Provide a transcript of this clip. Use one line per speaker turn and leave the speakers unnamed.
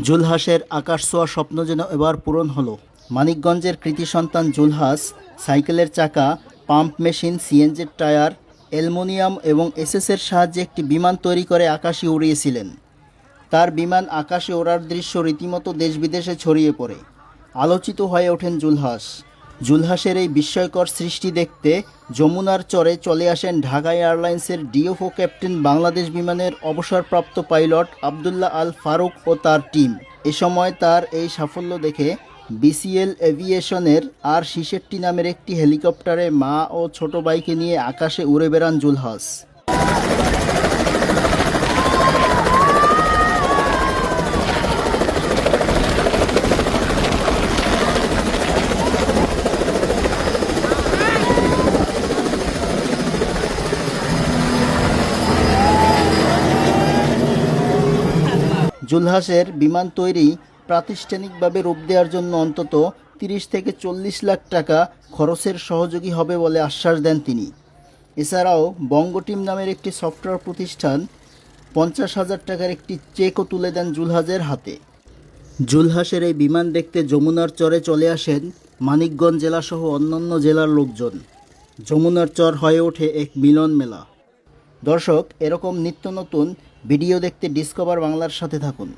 জুলহাসের আকাশ ছোঁয়া স্বপ্ন যেন এবার পূরণ হলো। মানিকগঞ্জের কৃতি সন্তান জুলহাস সাইকেলের চাকা, পাম্প মেশিন, সিএনজির টায়ার, অ্যালুমিনিয়াম এবং এসএসের সাহায্যে একটি বিমান তৈরি করে আকাশে উড়িয়েছিলেন। তার বিমান আকাশে ওড়ার দৃশ্য রীতিমতো দেশ বিদেশে ছড়িয়ে পড়ে। আলোচিত হয়ে ওঠেন জুলহাস। জুলহাসের এই বিস্ময়কর সৃষ্টি দেখতে যমুনার চরে চলে আসেন ঢাকা এয়ারলাইন্সের ডিএফও ক্যাপ্টেন, বাংলাদেশ বিমানের অবসরপ্রাপ্ত পাইলট আবদুল্লাহ আল ফারুক ও তার টিম। এ সময় তার এই সাফল্য দেখে বিসিএল এভিয়েশনের আর-৬৬ নামের একটি হেলিকপ্টারে মা ও ছোট ভাইকে নিয়ে আকাশে উড়ে বেড়ান জুলহাস। জুলহাসের বিমান তৈরি প্রাতিষ্ঠানিকভাবে রূপ দেওয়ার জন্য অন্তত ৩০ থেকে ৪০ লাখ টাকা খরচের সহযোগী হবে বলে আশ্বাস দেন তিনি। এছাড়াও বঙ্গটিম নামের একটি সফটওয়্যার প্রতিষ্ঠান ৫০,০০০ টাকার একটি চেকও তুলে দেন জুলহাসের হাতে। জুলহাসের এই বিমান দেখতে যমুনার চরে চলে আসেন মানিকগঞ্জ জেলাসহ অন্যান্য জেলার লোকজন। যমুনার চর হয়ে ওঠে এক মিলন মেলা। দর্শক, এরকম নিত্য নতুন ভিডিও দেখতে ডিসকভার বাংলার সাথে থাকুন।